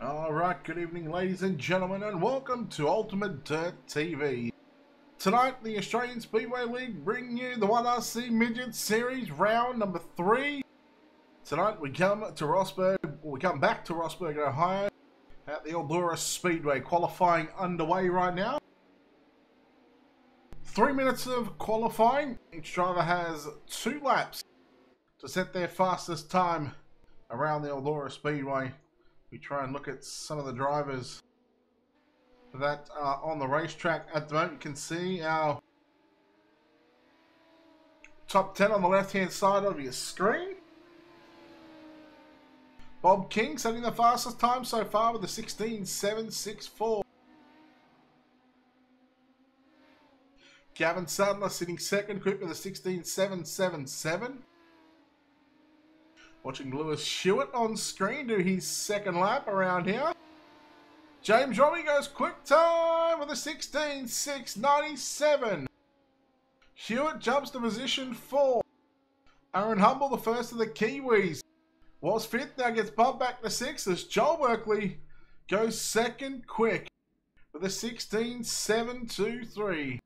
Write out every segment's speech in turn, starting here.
Alright, good evening ladies and gentlemen, and welcome to Ultimate Dirt TV. Tonight, the Australian Speedway League bring you the 1RC Midgets Series round number 3. Tonight we come back to Rosberg, Ohio at the Eldora Speedway. Qualifying underway right now. 3 minutes of qualifying. Each driver has 2 laps to set their fastest time around the Eldora Speedway. We try and look at some of the drivers that are on the racetrack at the moment. You can see our top 10 on the left-hand side of your screen. Bob King setting the fastest time so far with a 16.764. Gavin Sadler sitting second, quick with a 16.777. Watching Lewis Hewitt on screen do his second lap around here. James Robbie goes quick time with a 16.697. Hewitt jumps to position 4. Aaron Humble, the first of the Kiwis, was 5th, now gets bumped back to 6th as Joel Berkeley goes second quick with a 16.723.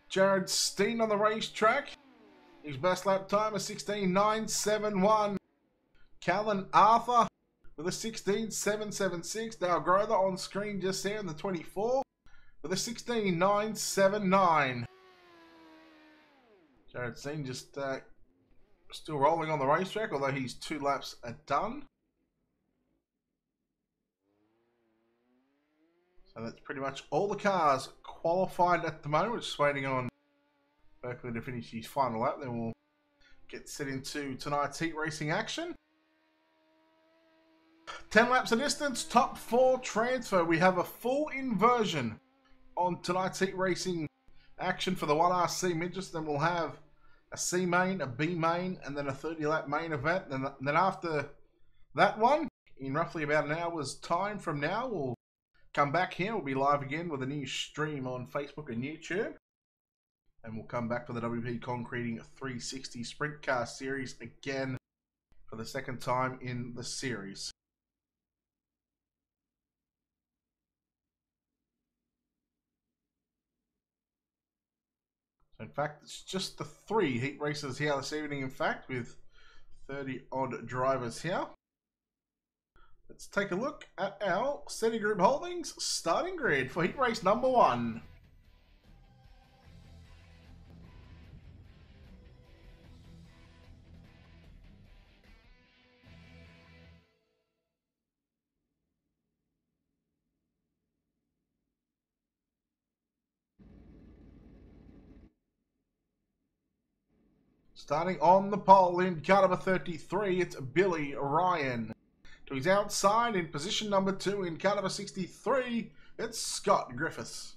Jared Steen on the racetrack. His best lap time is 16.971. Callan Arthur with a 16.776. Dale Grother on screen just there in the 24 with a 16.979. Jared Steen just still rolling on the racetrack, although his 2 laps are done. So that's pretty much all the cars qualified at the moment. We're just waiting on Berkeley to finish his final lap, then we'll get set into tonight's heat racing action. 10 laps of distance, top 4 transfer. We have a full inversion on tonight's heat racing action for the 1RC Midgets. Then we'll have a C main, a B main, and then a 30 lap main event. And then after that one, in roughly about an hour's time from now, we'll come back here. We'll be live again with a new stream on Facebook and YouTube. And we'll come back for the WP Concreting 360 Sprint Car Series again for the second time in the series. So in fact, it's just the 3 heat races here this evening, in fact, with 30 odd drivers here. Let's take a look at our SETI Group Holdings starting grid for heat race number 1. Starting on the pole in car number 33, it's Billy Ryan. To his outside in position number 2 in car number 63, it's Scott Griffiths.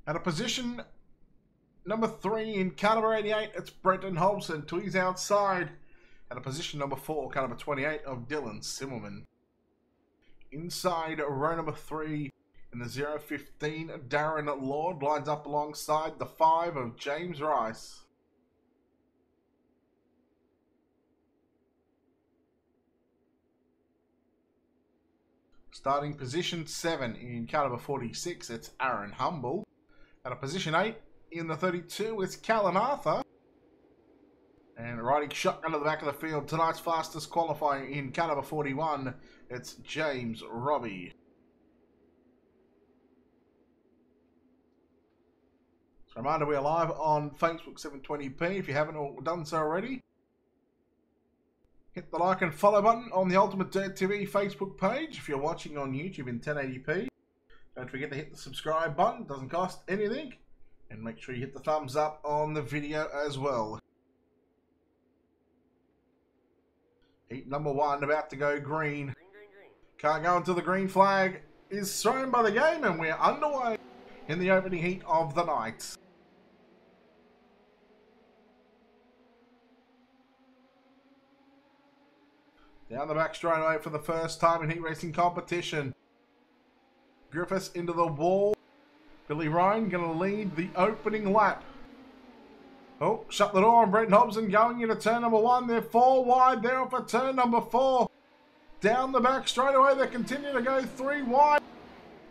At a position number 3 in car number 88, it's Brenton Hobson. To his outside, at a position number 4, car number 28 of Dylan Simmelman. Inside row number 3, in the 015, Darren Lord lines up alongside the 5 of James Rice. Starting position 7 in car number 46, it's Aaron Humble. At a position 8 in the 32, it's Callan Arthur. And riding shotgun to the back of the field, tonight's fastest qualifying in car number 41, it's James Robbie. Reminder, we are live on Facebook 720p. If you haven't done so already, hit the like and follow button on the Ultimate Dirt TV Facebook page. If you're watching on YouTube in 1080p, don't forget to hit the subscribe button. It doesn't cost anything. And make sure you hit the thumbs up on the video as well. Heat number 1 about to go green. Can't go until the green flag is thrown by the game, and we're underway in the opening heat of the night. Down the back straightaway for the first time in heat racing competition. Griffiths into the wall. Billy Ryan going to lead the opening lap Oh, shut the door on Brenton Hobson going into turn number 1. They're 4 wide there for turn number 4. Down the back straight away, they continue to go 3 wide.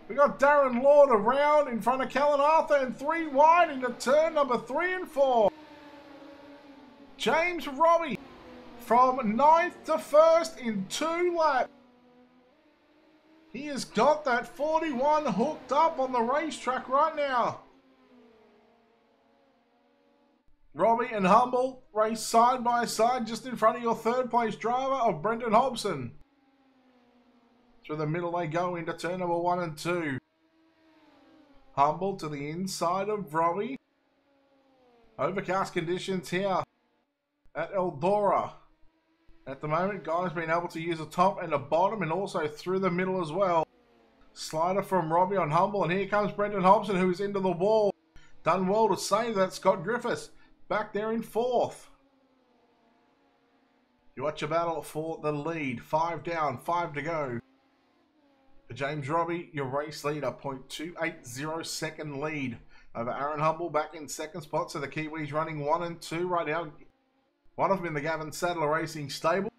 We got Darren Lord around in front of Callan Arthur and 3 wide into turn number 3 and 4. James Robbie from 9th to 1st in 2 laps. He has got that 41 hooked up on the racetrack right now. Robbie and Humble race side by side just in front of your 3rd place driver of Brenton Hobson. Through the middle they go into turn number 1 and 2. Humble to the inside of Robbie. Overcast conditions here at Eldora. At the moment, guys being able to use a top and a bottom and also through the middle as well. Slider from Robbie on Humble, and here comes Brenton Hobson, who is into the wall. Done well to save that. Scott Griffiths back there in 4th. You watch a battle for the lead. 5 down, 5 to go. For James Robbie, your race leader, 0.280 second lead over Aaron Humble back in 2nd spot. So the Kiwis running 1 and 2 right now. One of them in the Gavin Sadler Racing stable.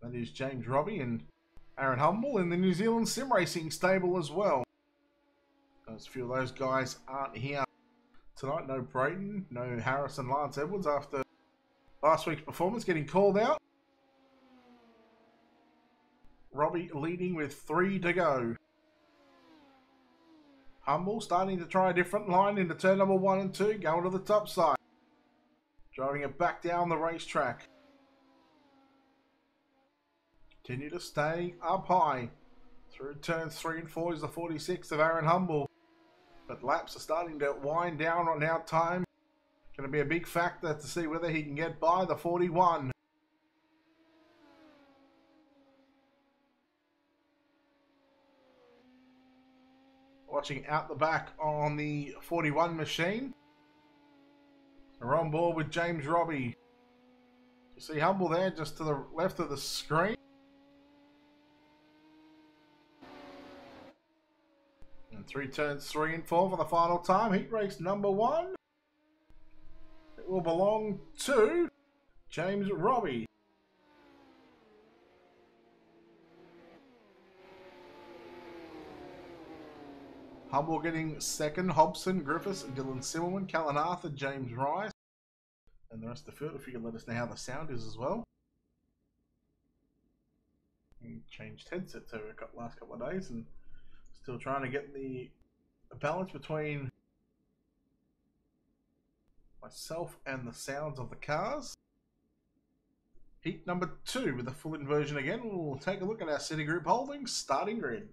That is James Robbie and Aaron Humble in the New Zealand Sim Racing stable as well. Those few of those guys aren't here tonight. No Brayton, no Harrison, Lance Edwards after last week's performance getting called out. Robbie leading with 3 to go. Humble starting to try a different line into turn number 1 and 2, going to the top side. Driving it back down the racetrack. Continue to stay up high. Through turns 3 and 4 is the 46 of Aaron Humble. But laps are starting to wind down on our time. Going to be a big factor to see whether he can get by the 41. Watching out the back on the 41 machine. We're on board with James Robbie. You see Humble there just to the left of the screen. And through turns 3 and 4 for the final time. Heat race number 1. It will belong to James Robbie. Humble getting 2nd. Hobson, Griffiths, Dylan Simmelman, Callan Arthur, James Rice. And the rest of the field, if you can let us know how the sound is as well. We changed headsets over the last couple of days and still trying to get the balance between myself and the sounds of the cars. Heat number 2 with a full inversion again. We'll take a look at our City Group Holdings starting grid.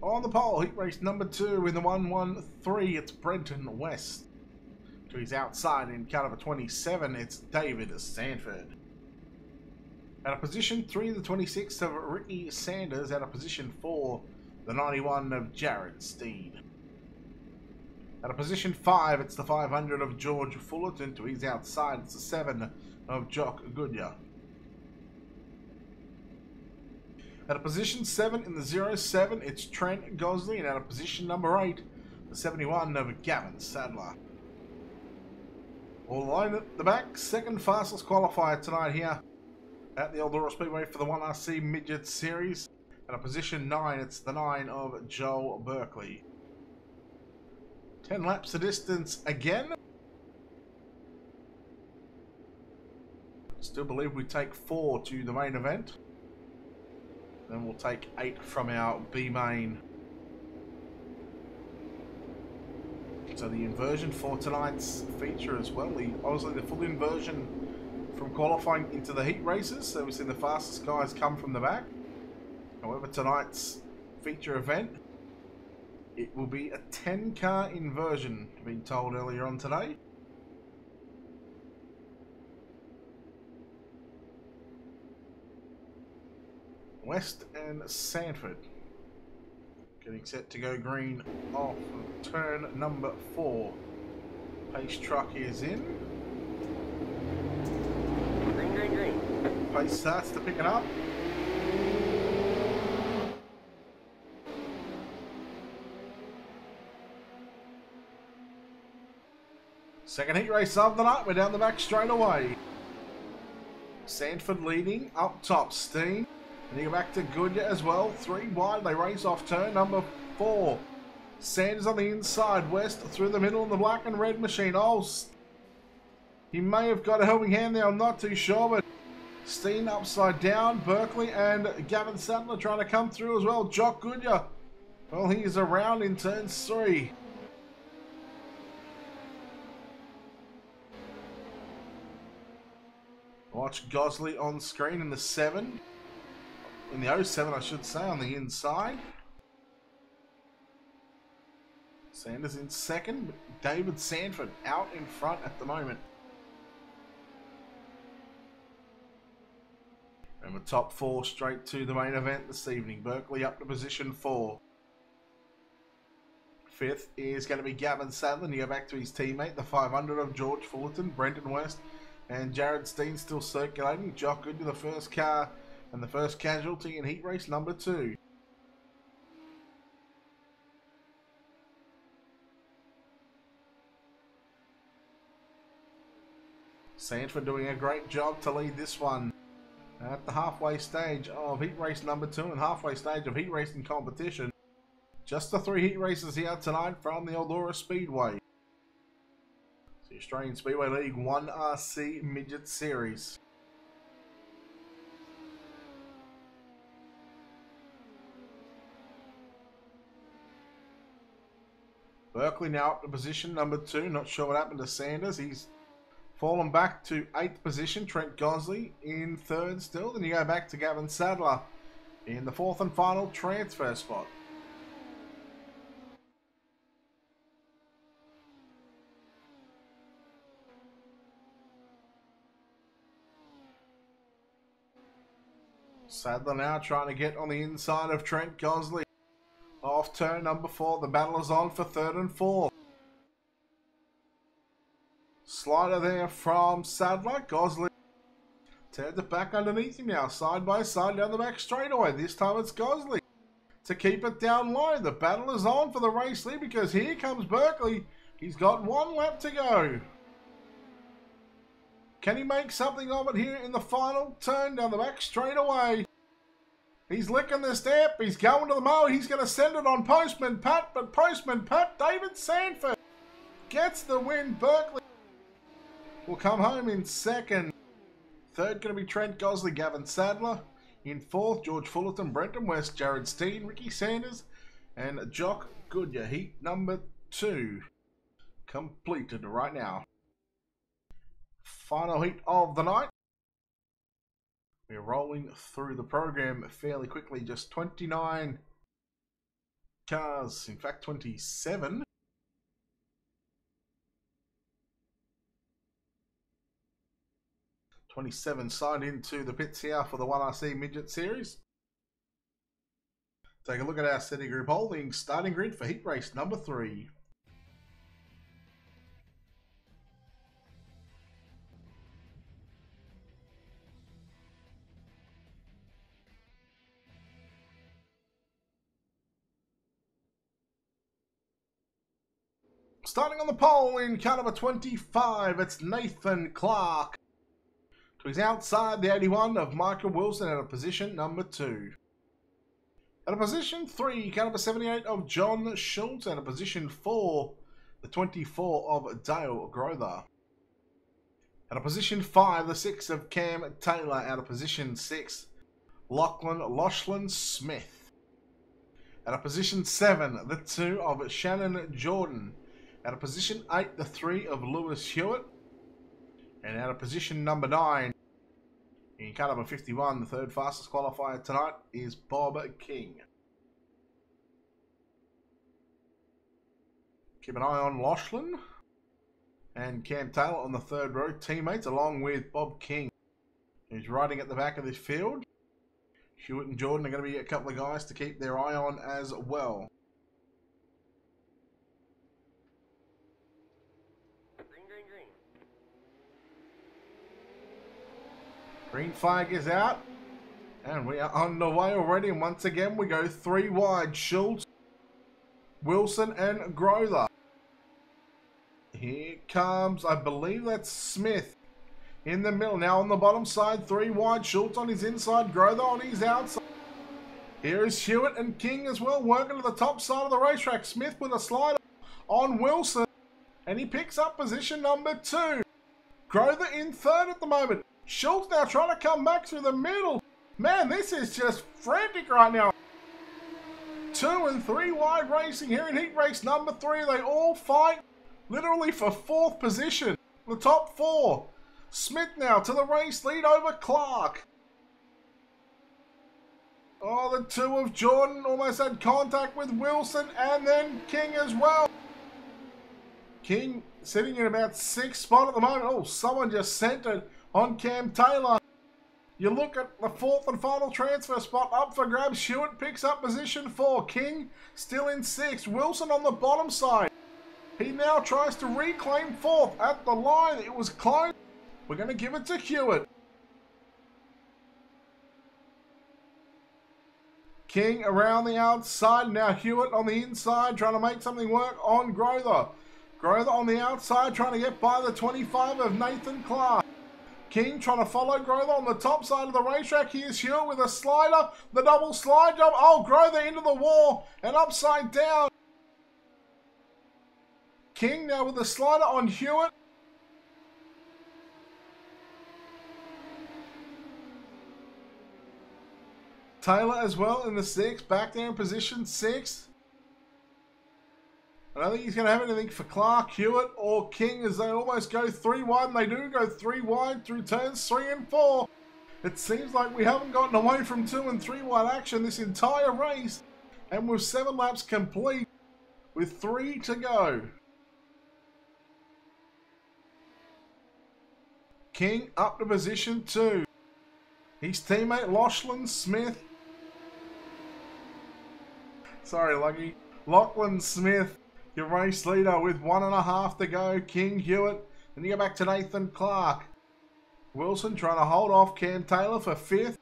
On the pole, heat race number 2 in the 113, it's Brenton West. To his outside in car number 27, it's David Sanford. At a position 3, the 26 of Ricky Sanders. At a position 4, the 91 of Jared Steed. At a position 5, it's the 500 of George Fullerton. To his outside, it's the 7 of Jock Goodyear. At a position 7 in the 07, it's Trent Gosley. And at a position number 8, the 71 of Gavin Sadler. All line at the back, 2nd fastest qualifier tonight here at the Eldora Speedway for the 1RC Midgets Series. At a position 9, it's the 9 of Joel Berkeley. 10 laps of distance again. Still believe we take 4 to the main event. Then we'll take 8 from our B main. So the inversion for tonight's feature as well. Obviously the full inversion from qualifying into the heat races. So we've seen the fastest guys come from the back. However, tonight's feature event, it will be a 10-car inversion, being told earlier on today. West and Sanford. Getting set to go green off turn number 4. Pace truck is in. Green, green, green. Pace starts to pick it up. Second heat race of the night. We're down the back straight away. Sanford leading up top. Steen. And you go back to Goodyear as well. 3 wide. They race off turn number 4. Sanders on the inside. West through the middle in the black and red machine. Oh, he may have got a helping hand there. I'm not too sure. But Steen upside down. Berkeley and Gavin Sadler trying to come through as well. Jock Goodyear. Well, he is around in turn 3. Watch Gosley on screen in the 7. In the 07, I should say, on the inside. Sanders in second. David Sanford out in front at the moment. And the top 4 straight to the main event this evening. Berkeley up to position 4. 5th is going to be Gavin Sadler. And you go back to his teammate, the 500 of George Fullerton, Brenton West, and Jared Steen still circulating. Jock Goodyear, the first car and the first casualty in heat race number 2. Sanford doing a great job to lead this one at the halfway stage of heat race number 2 and halfway stage of heat racing competition. Just the 3 heat races here tonight from the Eldora Speedway. The Australian Speedway League 1RC Midget Series. Berkeley now up to position number 2. Not sure what happened to Sanders. He's fallen back to 8th position. Trent Gosley in 3rd still. Then you go back to Gavin Sadler in the 4th and final transfer spot. Sadler now trying to get on the inside of Trent Gosley. Off turn number 4. The battle is on for 3rd and 4th. Slider there from Sadler. Gosley turns it back underneath him now. Side by side down the back straightaway. This time it's Gosley to keep it down low. The battle is on for the race lead because here comes Berkeley. He's got 1 lap to go. Can he make something of it here in the final turn down the back straightaway? He's licking the step. He's going to the mow. He's going to send it on Postman Pat. But Postman Pat, David Sanford, gets the win. Berkeley will come home in 2nd. 3rd going to be Trent Gosley, Gavin Sadler. In 4th, George Fullerton, Brenton West, Jared Steen, Ricky Sanders, and Jock Goodyear. Heat number 2 completed right now. Final heat of the night. We're rolling through the program fairly quickly. Just 29 cars, in fact 27. Signed into the pits here for the 1RC Midget Series. Take a look at our city group holding starting grid for heat race number 3. Starting on the pole in car number 25, it's Nathan Clark. To his outside, the 81 of Michael Wilson at a position number 2. At a position 3, car number 78 of John Schultz. At a position 4, the 24 of Dale Grother. At a position 5, the 6 of Cam Taylor. At a position 6, Lachlan Smith. At a position 7, the 2 of Shannon Jordan. At a position 8, the 3 of Lewis Hewitt. And at a position number 9, in car number 51, the 3rd fastest qualifier tonight is Bob King. Keep an eye on Lachlan and Cam Taylor on the 3rd row, teammates, along with Bob King, who's riding at the back of this field. Hewitt and Jordan are going to be a couple of guys to keep their eye on as well. Green, green, green. Green flag is out. And we are underway already. And once again, we go 3 wide. Schultz, Wilson, and Grother. Here comes, I believe that's Smith in the middle. Now on the bottom side, 3 wide. Schultz on his inside, Grother on his outside. Here is Hewitt and King as well, working to the top side of the racetrack. Smith with a slider on Wilson. And he picks up position number 2. Grother in 3rd at the moment. Schultz now trying to come back through the middle. Man, this is just frantic right now. 2 and 3 wide racing here in heat race number 3. They all fight literally for 4th position. The top 4. Smith now to the race lead over Clark. Oh, the 2 of Jordan almost had contact with Wilson and then King as well. King sitting in about 6th spot at the moment. Oh, someone just centered on Cam Taylor. You look at the 4th and final transfer spot up for grabs. Hewitt picks up position 4. King still in 6th. Wilson on the bottom side. He now tries to reclaim 4th at the line. It was close. We're going to give it to Hewitt. King around the outside. Now Hewitt on the inside trying to make something work on Grother. Grother on the outside trying to get by the 25 of Nathan Clark. King trying to follow Grother on the top side of the racetrack. Here's Hewitt with a slider. The double slide jump. Oh, Grother into the wall and upside down. King now with the slider on Hewitt. Taylor as well in the 6th. Back there in position 6. I don't think he's going to have anything for Clark, Hewitt, or King as they almost go 3 wide. And they do go 3 wide through turns 3 and 4. It seems like we haven't gotten away from 2 and 3 wide action this entire race. And with 7 laps complete, with 3 to go. King up to position 2. His teammate Lachlan Smith. Sorry, Lucky. Lachlan Smith, your race leader with 1.5 to go. King, Hewitt, and you go back to Nathan Clark. Wilson trying to hold off Cam Taylor for 5th.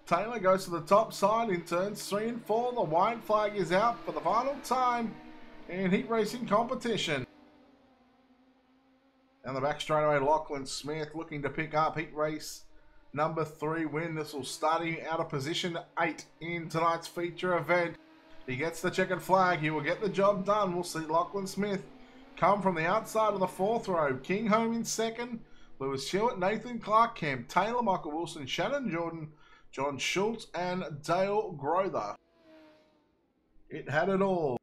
Taylor goes to the top side in turns 3 and 4. The white flag is out for the final time in heat racing competition. Down the back straightaway, Lachlan Smith looking to pick up heat race number 3 win. This will start him out of position 8 in tonight's feature event. He gets the checkered flag. He will get the job done. We'll see Lachlan Smith come from the outside of the 4th row. King home in 2nd. Lewis Hewitt, Nathan Clark, Cam Taylor, Michael Wilson, Shannon Jordan, John Schultz, and Dale Grother. It had it all.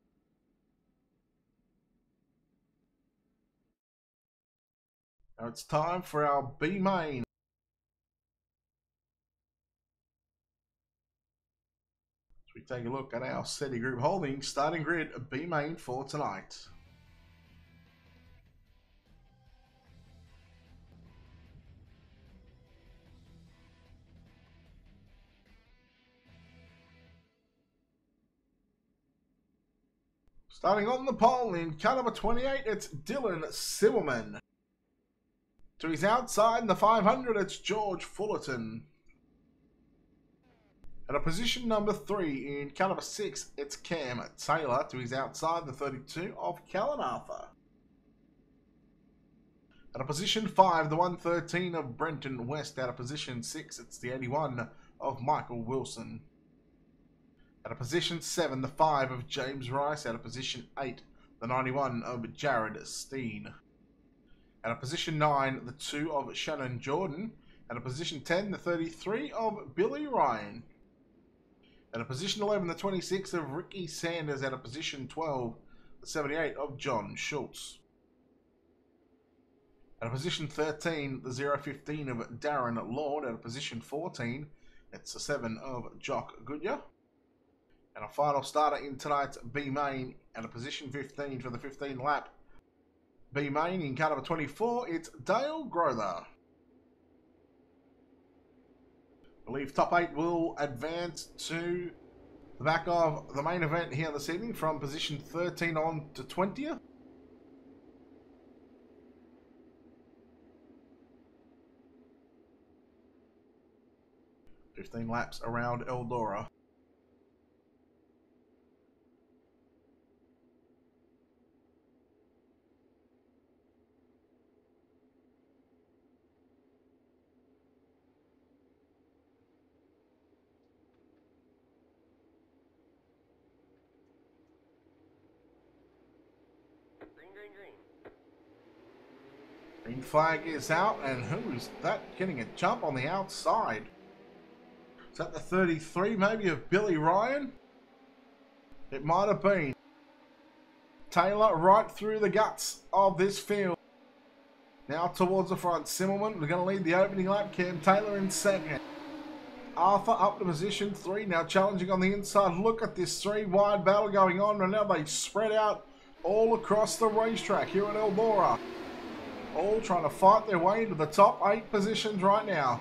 Now it's time for our B main. We take a look at our SETI Group Holdings starting grid B main for tonight. Starting on the pole in car number 28, it's Dylan Silverman. To his outside in the 500, it's George Fullerton. At a position number 3 in car number 6, it's Cam Taylor. To his outside, the 32 of Callan Arthur. At a position 5, the 113 of Brenton West. At a position 6, it's the 81 of Michael Wilson. At a position 7, the 5 of James Rice. At a position 8, the 91 of Jared Steen. At a position 9, the 2 of Shannon Jordan. At a position 10, the 33 of Billy Ryan. At a position 11, the 26 of Ricky Sanders. At a position 12, the 78 of John Schultz. At a position 13, the 015 of Darren Lord. At a position 14, it's the 7 of Jock Goodyear. And a final starter in tonight's B main at a position 15 for the 15 lap B main in car number 24, it's Dale Grother. I believe top 8 will advance to the back of the main event here this evening from position 13 on to 20th. "15 laps around Eldora." Green. Green flag is out, and who is that getting a jump on the outside? Is that the 33 maybe of Billy Ryan? It might have been. Taylor right through the guts of this field. Now towards the front. Simmelman, we're going to lead the opening lap. Cam Taylor in second. Arthur up to position 3, now challenging on the inside. Look at this 3 wide battle going on, and now they spread out all across the racetrack here at Eldora. All trying to fight their way into the top 8 positions right now.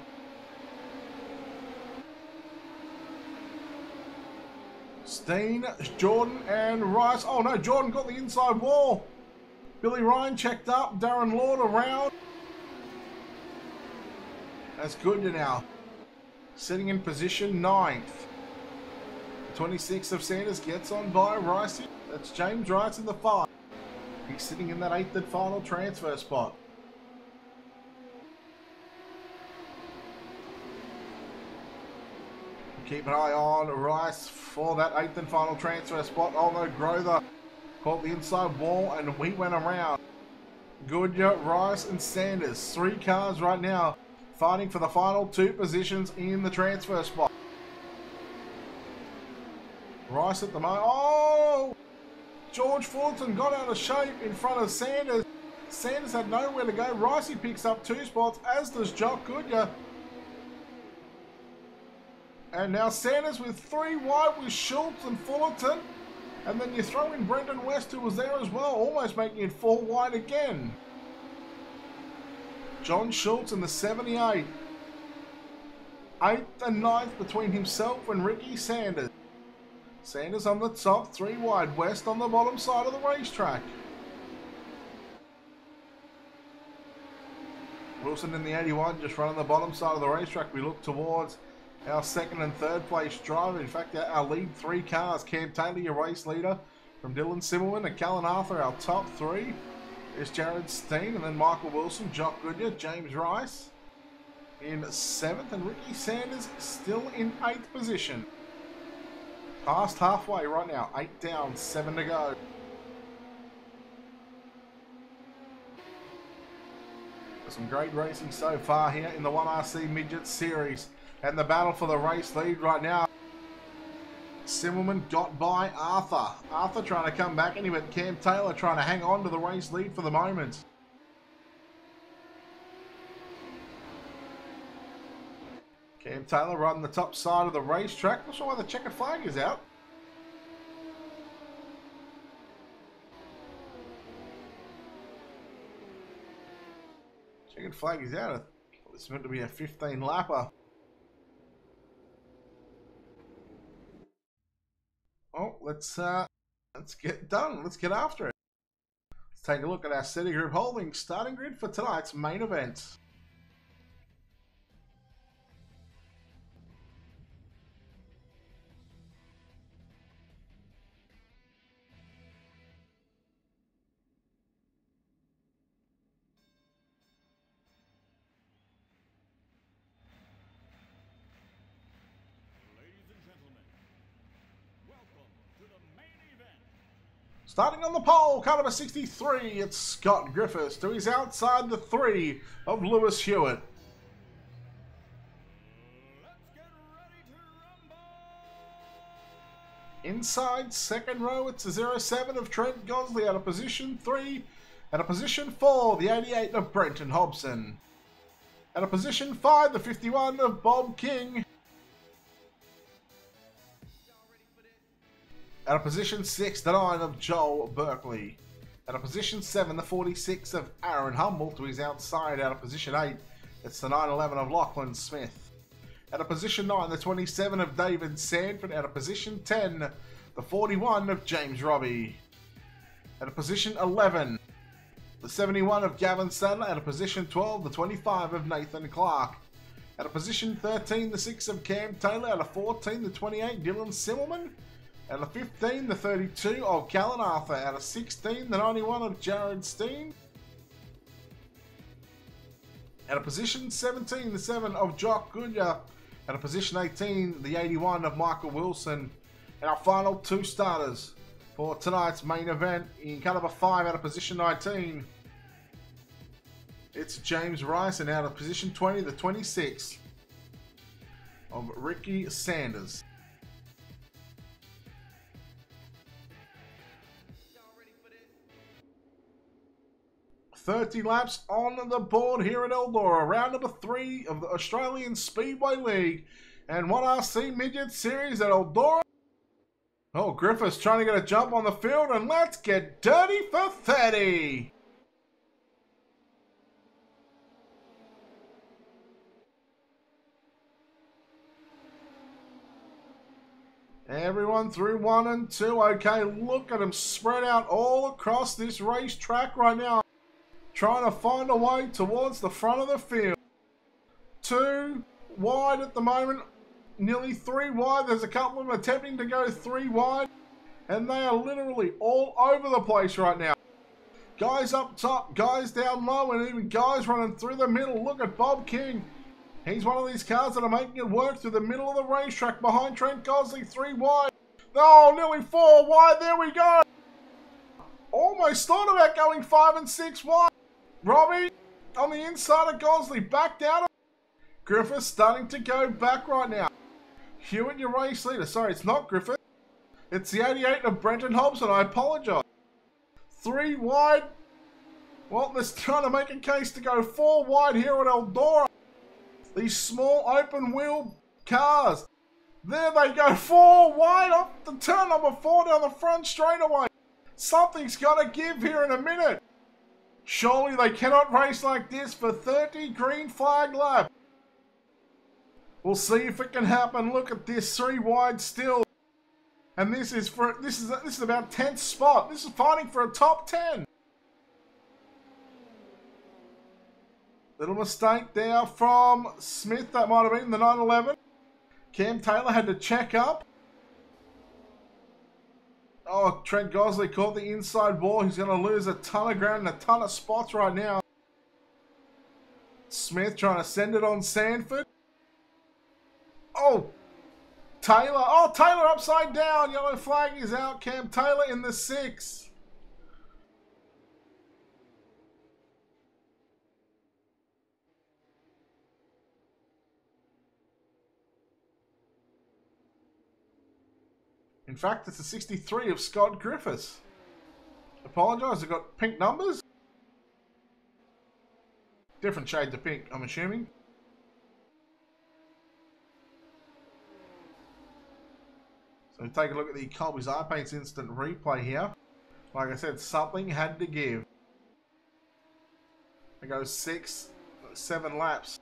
Steen, Jordan, and Rice. Oh no, Jordan got the inside wall. Billy Ryan checked up. Darren Lord around. That's good now. Sitting in position 9th. 26 of Sanders gets on by Rice. That's James Rice in the 5. He's sitting in that 8th and final transfer spot. Keep an eye on Rice for that 8th and final transfer spot. Oh no, Grother caught the inside wall and we went around. Goodyear, Rice and Sanders. 3 cars right now fighting for the final 2 positions in the transfer spot. Rice at the moment. Oh! George Fulton got out of shape in front of Sanders. Sanders had nowhere to go. Ricey picks up 2 spots, as does Jock Goodyear. And now Sanders with 3 wide with Schultz and Fullerton. And then you throw in Brendan West, who was there as well, almost making it 4 wide again. John Schultz in the 78. 8th and 9th between himself and Ricky Sanders. Sanders on the top, 3 wide. West on the bottom side of the racetrack. Wilson in the 81, just running the bottom side of the racetrack. We look towards our 2nd and 3rd place driver. In fact, our lead 3 cars. Cam Taylor, your race leader, from Dylan Simmelman, and Callan Arthur, our top 3. There's Jared Steen, and then Michael Wilson, Jock Goodyear, James Rice in 7th, and Ricky Sanders still in 8th position. Past halfway right now, 8 down, 7 to go. Some great racing so far here in the 1RC Midgets series. And the battle for the race lead right now. Simmelman got by Arthur. Arthur trying to come back, and he went Cam Taylor trying to hang on to the race lead for the moment. Cam Taylor running the top side of the racetrack. Not sure why the checkered flag is out. Checkered flag is out. It's meant to be a 15 lapper. Oh, let's get done. Let's get after it. Let's take a look at our City Group Holdings starting grid for tonight's main event. Starting on the pole, car number 63, it's Scott Griffiths to his outside the 3 of Lewis Hewitt. Let's get ready to rumble. Inside, 2nd row, it's a 07 of Trent Gosley out of position 3. Out of position 4, the 88 of Brenton Hobson. Out of position 5, the 51 of Bob King. Out of position 6, the 9 of Joel Berkeley. Out of position 7, the 46 of Aaron Humble to his outside. Out of position 8, it's the 911 of Lachlan Smith. Out of position 9, the 27 of David Sanford. Out of position 10, the 41 of James Robbie. Out of position 11, the 71 of Gavin Sadler. Out of position 12, the 25 of Nathan Clark. Out of position 13, the 6 of Cam Taylor. Out of 14, the 28, Dylan Simmelman. Out of 15, the 32 of Callan Arthur. Out of 16, the 91 of Jared Steen. Out of position 17, the 7 of Jock Goodyear. Out of position 18, the 81 of Michael Wilson. And our final 2 starters for tonight's main event in car number 5 out of position 19. It's James Rice, and out of position 20, the 26 of Ricky Sanders. 30 laps on the board here at Eldora. Round number 3 of the Australian Speedway League and 1RC Midget Series at Eldora. Oh, Griffiths trying to get a jump on the field, and let's get dirty for 30. Everyone through 1 and 2. Okay, look at them spread out all across this racetrack right now, trying to find a way towards the front of the field. 2 wide at the moment, nearly 3 wide. There's a couple of them attempting to go 3 wide, and they are literally all over the place right now. Guys up top, guys down low, and even guys running through the middle. Look at Bob King. He's one of these cars that are making it work through the middle of the racetrack behind Trent Gosley, 3 wide. Oh, nearly 4 wide. There we go. Almost thought about going 5 and 6 wide. Robbie on the inside of Gosley, back down. Griffith starting to go back right now. Hewitt, your race leader. Sorry, it's not Griffith. It's the 88 of Brenton Hobson. I apologise. 3 wide. Well, they're trying to make a case to go 4 wide here at Eldora. These small open wheel cars. There they go, 4 wide off the turn number 4 down the front straightaway. Something's got to give here in a minute. Surely they cannot race like this for 30 green flag lap. We'll see if it can happen. Look at this, 3 wide still. And this is about 10th spot. This is fighting for a top 10. Little mistake there from Smith. That might have been the 911. Cam Taylor had to check up. Oh, Trent Gosley caught the inside wall. He's going to lose a ton of ground and a ton of spots right now. Smith trying to send it on Sanford. Oh, Taylor. Oh, Taylor upside down. Yellow flag is out. Cam Taylor in the 6. In fact, it's a 63 of Scott Griffiths. Apologise, I've got pink numbers. Different shades of pink, I'm assuming. So take a look at the Colby's Eye Paints instant replay here. Like I said, something had to give. It goes 6, 7 laps.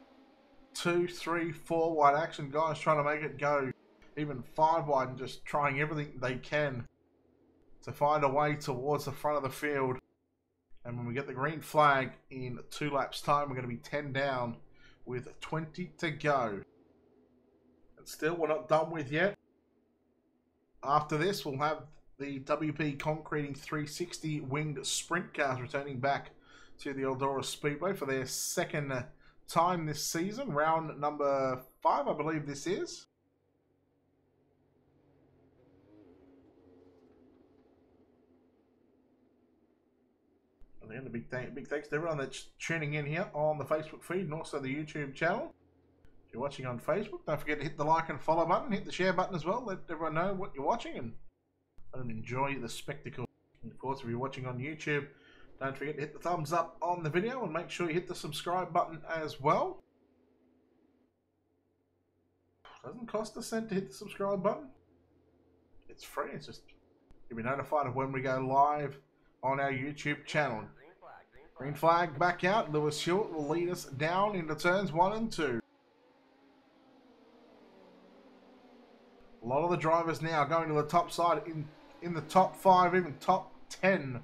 2, 3, 4 wide action. Guys trying to make it go even 5 wide and just trying everything they can to find a way towards the front of the field. And when we get the green flag in 2 laps time, we're going to be 10 down with 20 to go. And still, we're not done with yet. After this, we'll have the WP Concreting 360 winged sprint cars returning back to the Eldora Speedway for their 2nd time this season. Round number 5, I believe this is. And a big thanks to everyone that's tuning in here on the Facebook feed and also the YouTube channel. If you're watching on Facebook, don't forget to hit the like and follow button, hit the share button as well. Let everyone know what you're watching and let them enjoy the spectacle. And of course, if you're watching on YouTube, don't forget to hit the thumbs up on the video and make sure you hit the subscribe button as well. Doesn't cost a cent to hit the subscribe button. It's free. It's just you'll be notified of when we go live on our YouTube channel. Green flag back out. Lewis Hewitt will lead us down into turns 1 and 2. A lot of the drivers now going to the top side in the top 5, even top 10.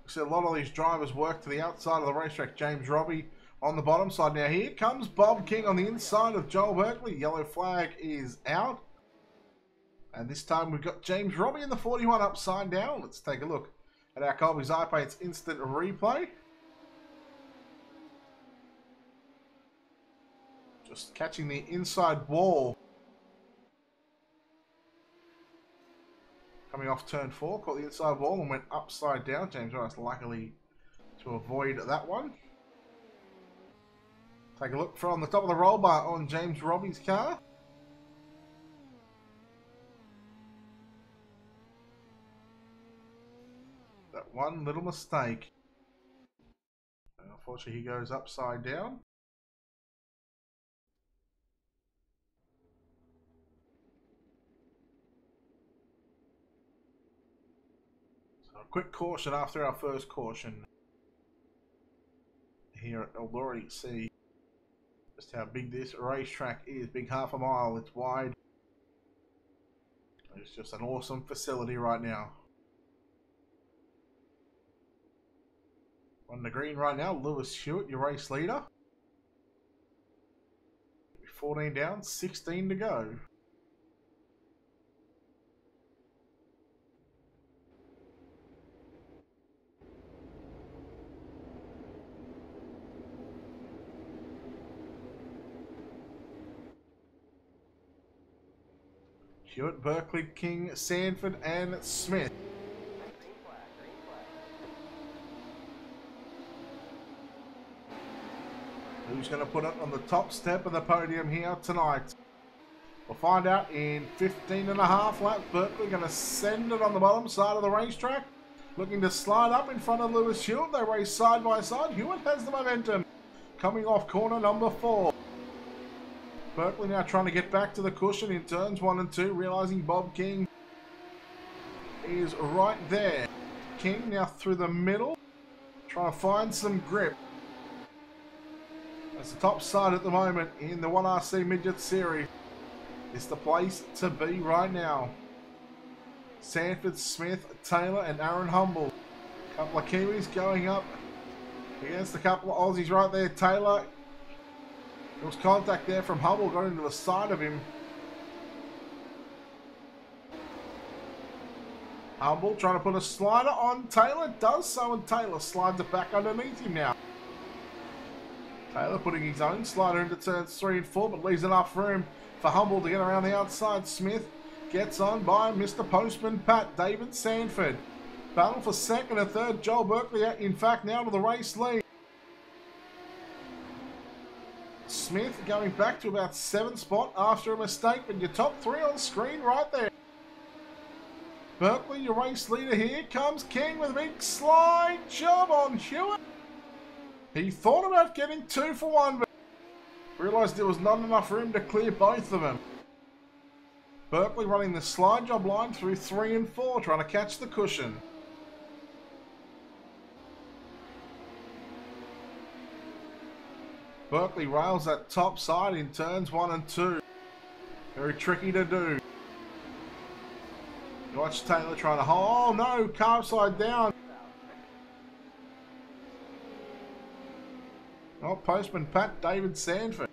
We see a lot of these drivers work to the outside of the racetrack. James Robbie on the bottom side. Now here comes Bob King on the inside of Joel Berkeley. Yellow flag is out. And this time we've got James Robbie in the 41 upside down. Let's take a look at our Colby's iPaint's instant replay. Just catching the inside wall. Coming off turn 4, caught the inside wall and went upside down. James Rice luckily to avoid that one. Take a look from the top of the roll bar on James Robbie's car. That one little mistake. And unfortunately, he goes upside down. So a quick caution after our first caution. Here at Eldora, you see just how big this racetrack is. Big half a mile, it's wide. It's just an awesome facility right now. On the green right now, Lewis Hewitt, your race leader. 14 down, 16 to go. Hewitt, Berkeley, King, Sanford, and Smith. Green flag, green flag. Who's going to put it on the top step of the podium here tonight? We'll find out in 15.5 laps. Berkeley going to send it on the bottom side of the racetrack. Looking to slide up in front of Lewis Hewitt. They race side by side. Hewitt has the momentum. Coming off corner number 4. Berkeley now trying to get back to the cushion in turns 1 and 2, realizing Bob King is right there. King now through the middle, trying to find some grip. That's the top side at the moment in the 1RC Midget Series. It's the place to be right now. Sanford, Smith, Taylor, and Aaron Humble. A couple of Kiwis going up against a couple of Aussies right there. Taylor. There was contact there from Hubble, got into the side of him. Hubble trying to put a slider on Taylor, does so, and Taylor slides it back underneath him now. Taylor putting his own slider into turns 3 and 4, but leaves enough room for Humble to get around the outside. Smith gets on by Mr. Postman Pat, David Sanford. Battle for second and third, Joel Berkeley in fact now to the race lead. Smith going back to about 7th spot after a mistake, but your top 3 on screen right there. Berkeley, your race leader. Here comes King with a big slide job on Hewitt. He thought about getting 2 for 1, but realised there was not enough room to clear both of them. Berkeley running the slide job line through 3 and 4, trying to catch the cushion. Berkeley rails that top side in turns 1 and 2. Very tricky to do. Watch Taylor trying to hold. Oh no, car upside down. Oh, Postman Pat, David Sanford.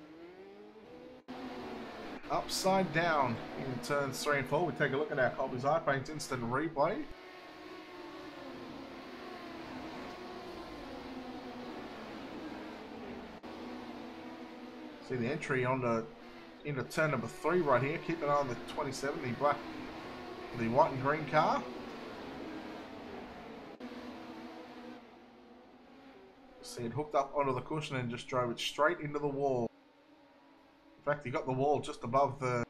Upside down in turns 3 and 4. We take a look at our Colby's iPaint instant replay. See the entry into turn number 3 right here. Keep an eye on the 27, the white and green car. See it hooked up onto the cushion and just drove it straight into the wall. In fact, he got the wall just above the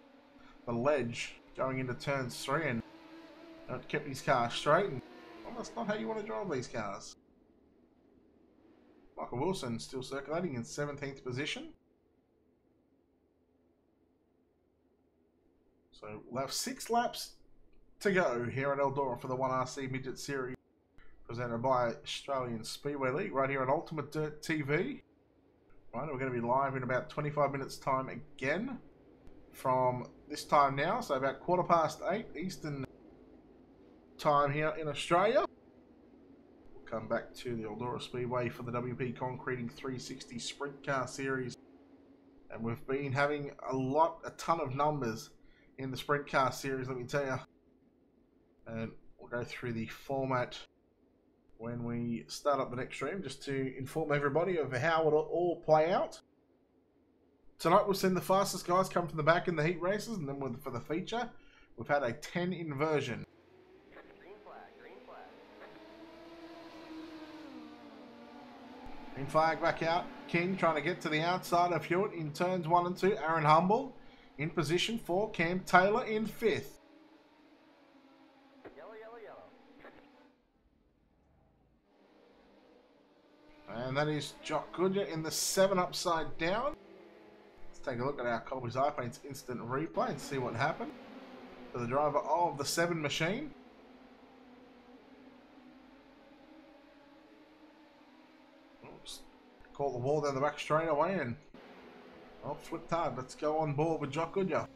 ledge going into turns 3 and it kept his car straight. And well, that's not how you want to drive these cars. Michael Wilson still circulating in 17th position. So we'll have 6 laps to go here at Eldora for the 1RC Midget Series, presented by Australian Speedway League, right here on Ultimate Dirt TV. Right, we're going to be live in about 25 minutes time again. from this time now, so about 8:15 Eastern time here in Australia. We'll come back to the Eldora Speedway for the WP Concreting 360 Sprint Car Series. And we've been having a ton of numbers in the Sprint Car Series, let me tell you. And we'll go through the format when we start up the next stream, just to inform everybody of how it'll all play out. Tonight we've seen the fastest guys come from the back in the heat races, and then for the feature, we've had a 10 inversion. Green flag, green flag. Green flag back out. King trying to get to the outside of Hewitt in turns 1 and 2. Aaron Humble in position 4. Cam Taylor in 5th. Yellow, yellow, yellow. And that is Jock Goodyear in the 7 upside down. Let's take a look at our Colby's iPlane's instant replay and see what happened for the driver of the 7 machine. Oops. Call the wall down the back straight away and flipped hard. Let's go on board with Jock Goodyear.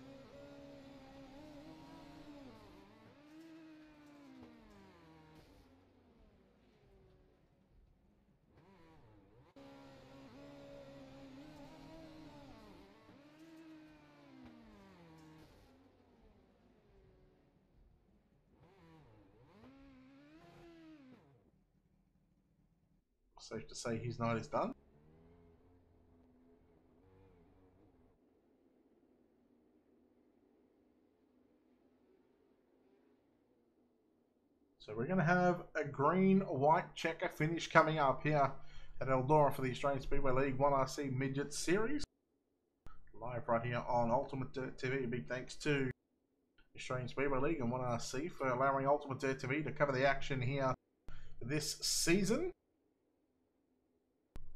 Safe to say his night is done. So we're going to have a green-white checker finish coming up here at Eldora for the Australian Speedway League 1RC Midgets Series. Live right here on Ultimate Dirt TV. A big thanks to the Australian Speedway League and 1RC for allowing Ultimate Dirt TV to cover the action here this season.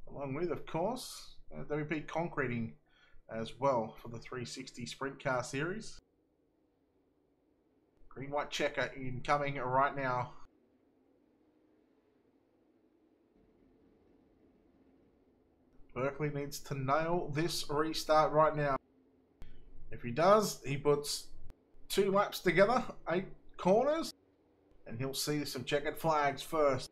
Along with, of course, WP Concreting as well for the 360 Sprint Car Series. Green-white checker incoming right now. Berkeley needs to nail this restart right now. If he does, he puts 2 laps together, 8 corners, and he'll see some checkered flags first.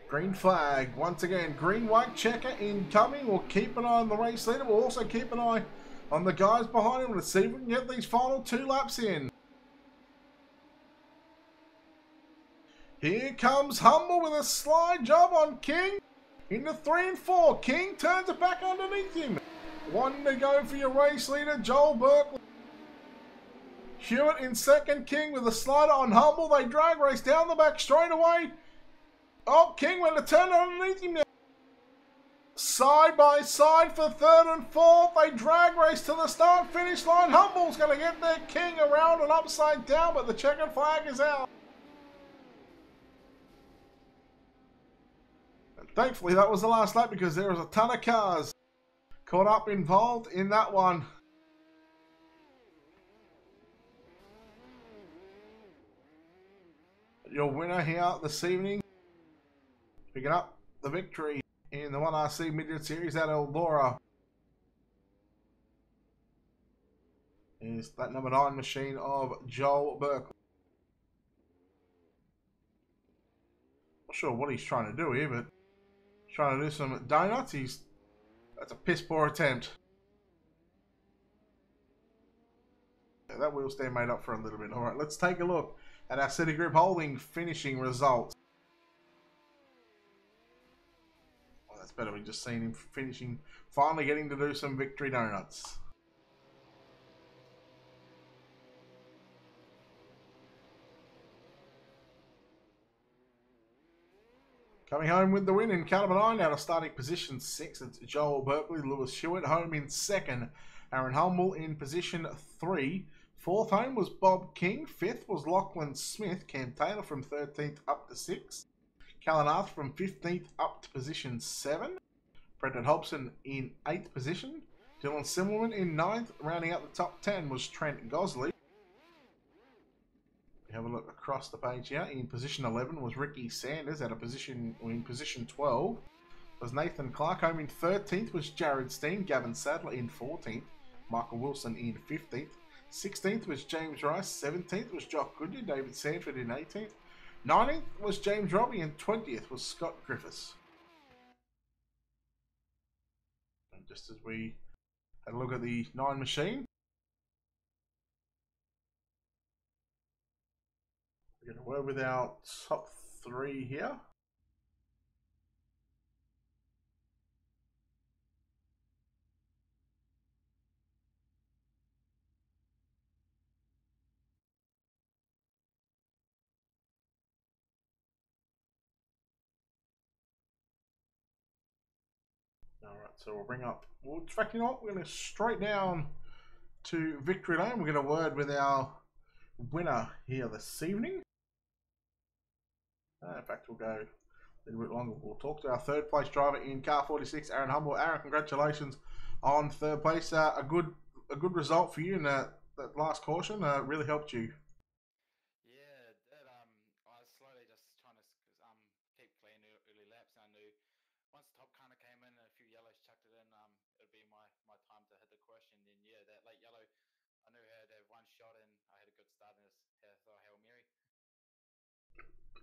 Green flag, once again, green-white checker incoming. We'll keep an eye on the race leader. We'll also keep an eye on the guys behind him. Let's see if we can get these final 2 laps in. Here comes Humble with a slide job on King into 3 and 4. King turns it back underneath him. 1 to go for your race leader, Joel Berkeley. Hewitt in second, King with a slider on Humble. They drag race down the back straight away. Oh, King went to turn underneath him now. Side by side for 3rd and 4th. They drag race to the start finish line. Humble's going to get their King around and upside down, but the checkered flag is out. And thankfully, that was the last lap because there was a ton of cars caught up involved in that one. Your winner here this evening, picking up the victory in the 1RC Midget Series at Eldora, is that number 9 machine of Joel Berkeley. Not sure what he's trying to do here, but he's trying to do some donuts. That's a piss poor attempt. Yeah, that wheel stand made up for a little bit. All right, let's take a look at our City Group Holding finishing results. That's better. We've just seen him finishing, finally getting to do some victory donuts. Coming home with the win in Caliber 9 out of starting position 6, it's Joel Berkeley. Lewis Hewitt home in 2nd. Aaron Humble in position 3. 4th home was Bob King. 5th was Lachlan Smith. Cam Taylor from 13th up to 6th. Callan Arth from 15th up to position 7. Brendan Hobson in 8th position. Dylan Simmelman in 9th. Rounding out the top 10 was Trent Gosley. We have a look across the page here. In position 11 was Ricky Sanders. In position 12 was Nathan Clark. Home in 13th was Jared Steen. Gavin Sadler in 14th. Michael Wilson in 15th. 16th was James Rice. 17th was Jock Goodyear. David Sanford in 18th. 19th was James Robbie, and 20th was Scott Griffiths. And just as we had a look at the 9 machine, we're going to work with our top 3 here. Alright, so we'll bring up, well, in fact, you know what, we're going to straight down to Victory Lane. We're going to word with our winner here this evening. In fact, we'll go a little bit longer. We'll talk to our third place driver in car 46, Aaron Humble. Aaron, congratulations on third place. A good result for you in that last caution. Really helped you. Yeah, it did. I was slowly just trying to keep clean early laps. I knew once the top kind of came in and a few yellows chucked it in, it'd be my time to hit the caution. Then yeah, that late yellow, I knew I had to have one shot and I had a good start and just throw a Hail Mary.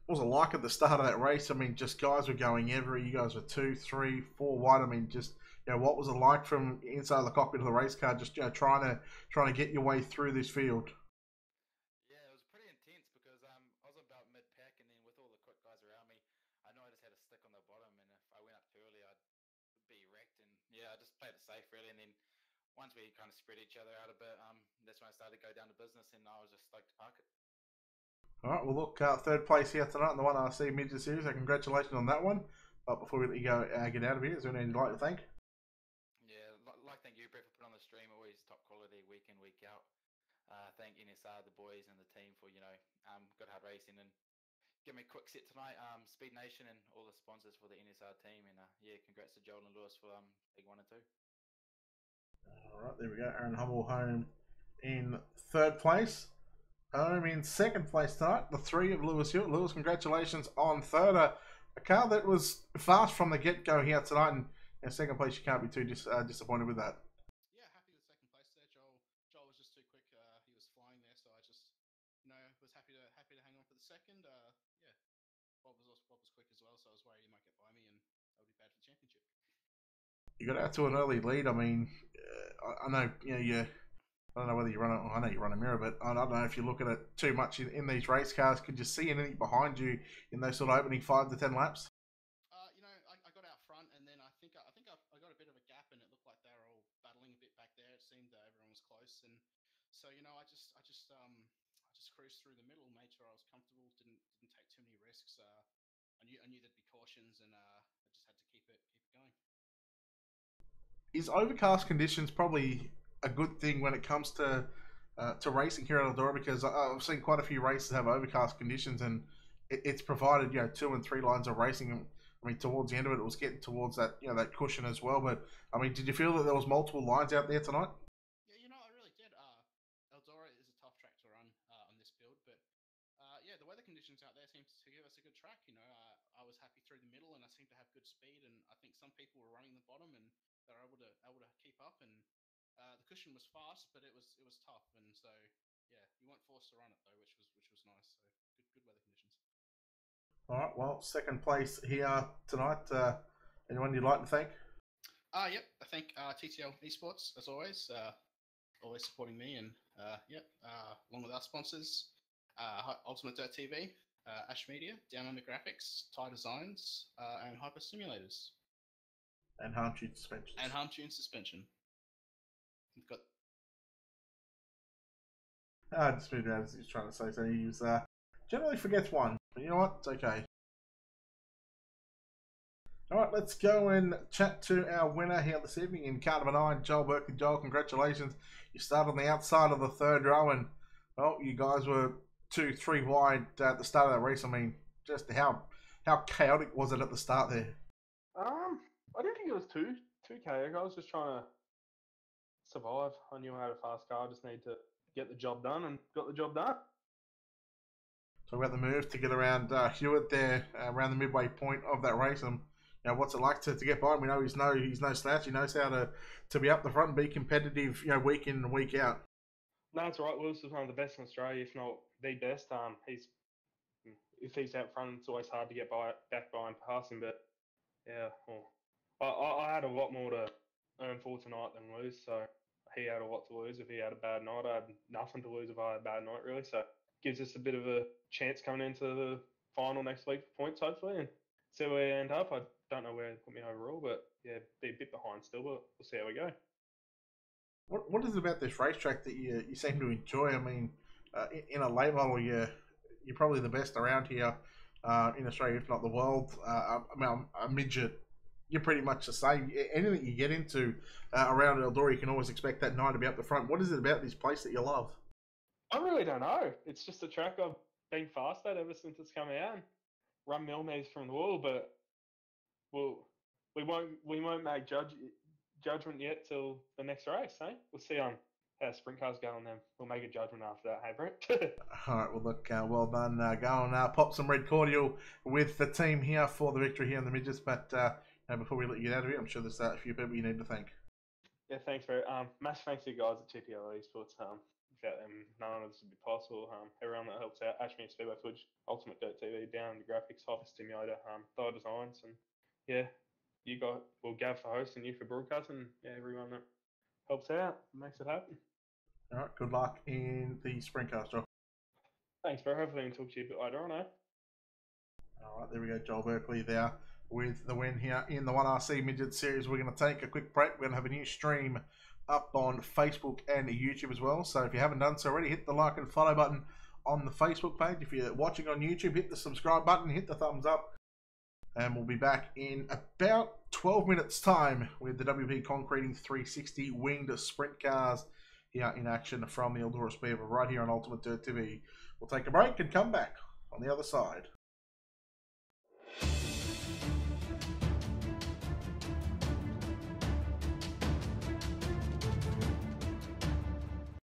What was it like at the start of that race? I mean, just guys were going everywhere. You guys were 2, 3, 4 wide. I mean, just, you know, what was it like from inside the cockpit of the race car? Just, you know, trying to get your way through this field. Yeah, it was pretty intense because I was about mid pack, and then with all the quick guys around me, I know I just had to stick on the bottom, and if I went up too early, I'd be wrecked. And yeah, I just played it safe really, and then once we kind of spread each other out a bit, that's when I started to go down to business, and I was just stoked to park it. All right, well, look, third place here tonight in the 1RC Midget Series. So congratulations on that one. But before we let you go, get out of here, is there anyone you'd like to thank? Yeah, thank you, Brett, for putting on the stream. Always top quality, week in, week out. Thank NSR, the boys, and the team for good hard racing and give me a quick set tonight. Speed Nation and all the sponsors for the NSR team, and yeah, congrats to Joel and Lewis for big 1 and 2. All right, there we go. Aaron Humble home in third place. Home in second place tonight, the 3 of Lewis Hewitt. Lewis, congratulations on third. A car that was fast from the get-go here tonight, and in second place, you can't be too disappointed with that. Yeah, happy with second place there. Joel was just too quick. He was flying there, so I just, was happy to hang on for the second. Yeah, Bob was quick as well, so I was worried he might get by me, and that would be bad for the championship. You got out to an early lead. I mean, I know, I don't know whether you run it. I know you run a mirror, but I don't know if you look at it too much in these race cars. Could you see anything behind you in those sort of opening 5 to 10 laps? I got out front, and then I think I got a bit of a gap, and it looked like they were all battling a bit back there. It seemed that everyone was close, and so I just cruised through the middle, made sure I was comfortable, didn't take too many risks. I knew there'd be cautions, and I just had to keep it going. Is overcast conditions probably a good thing when it comes to racing here at Eldora? Because I've seen quite a few races have overcast conditions, and it's provided 2 and 3 lines of racing. I mean, towards the end of it was getting towards that that cushion as well. But I mean, did you feel that there was multiple lines out there tonight? Yeah, I really did. Eldora is a tough track to run on this build, but yeah, the weather conditions out there seem to give us a good track. I was happy through the middle, and I seemed to have good speed. And I think some people were running the bottom, and they were able to keep up. And the cushion was fast, but it was tough. And so yeah, we weren't forced to run it though, which was nice. So good weather conditions. All right. Well, second place here tonight. Anyone you'd like to thank? Yep. I think TTL Esports, as always, always supporting me, and along with our sponsors, Ultimate Dirt TV, Ash Media, Down Under Graphics, Tie Designs, and Hyper Simulators. And Harm Tune Suspension. And Harm Tune Suspension. We've got. I just figured out as he was trying to say so. He was generally forgets one, but you know what? It's okay. All right, let's go and chat to our winner here this evening in car number 9, Joel Berkeley. Joel, congratulations. You started on the outside of the third row, and well, you guys were 2, 3 wide at the start of that race. I mean, just how chaotic was it at the start there? I didn't think it was too chaotic. I was just trying to survive. I knew I had a fast car. I just needed to get the job done, and got the job done. So we had the move to get around Hewitt there, around the midway point of that race. And you know, what's it like to get by him? We know he's no slouch. He knows how to be up the front and be competitive, you know, week in and week out. No, that's right. Lewis is one of the best in Australia, if not the best. If he's out front, it's always hard to get back by and pass him. But yeah, well, I had a lot more to earn for tonight than lose. So he had a lot to lose if he had a bad night. I had nothing to lose if I had a bad night, really. So gives us a bit of a chance coming into the final next week for points, hopefully, and see where we end up. I don't know where they put me overall, but yeah, be a bit behind still, but we'll see how we go. What is it about this racetrack that you seem to enjoy? I mean, in a late model, you're probably the best around here in Australia, if not the world. I mean, a midget, you're pretty much the same. Anything you get into around Eldora, you can always expect that 9 to be up the front. What is it about this place that you love? I really don't know. It's just a track I've been fast at ever since it's come out. Run millimeters from the wall, but we won't make judgment yet till the next race, eh? We'll see how sprint cars go, and then we'll make a judgment after that, hey, Brent? All right, well, look, well done. Go and pop some red cordial with the team here for the victory here in the midgets. But before we let you get out of here, I'm sure there's a few people you need to thank. Yeah, thanks, Brent. Massive thanks to you guys at TPL Esports. Without them, none of this would be possible. Everyone that helps out, Ashmead Speedway Footage, Ultimate Dirt TV, Down the Graphics, Hyper Stimulator, Thigh Designs, and yeah, you got Gav for hosting, you for broadcasting, yeah, everyone that helps out makes it happen. All right, good luck in the sprint car, Joel. Thanks, bro. Hopefully, I can talk to you a bit later on, eh? All right, there we go, Joel Berkeley there with the win here in the 1RC Midget Series. We're going to take a quick break. We're going to have a new stream up on Facebook and YouTube as well. So if you haven't done so already, hit the like and follow button on the Facebook page. If you're watching on YouTube, hit the subscribe button, hit the thumbs up. And we'll be back in about 12 minutes' time with the WP Concreting 360 winged sprint cars here in action from the Eldora Speedway right here on Ultimate Dirt TV. We'll take a break and come back on the other side.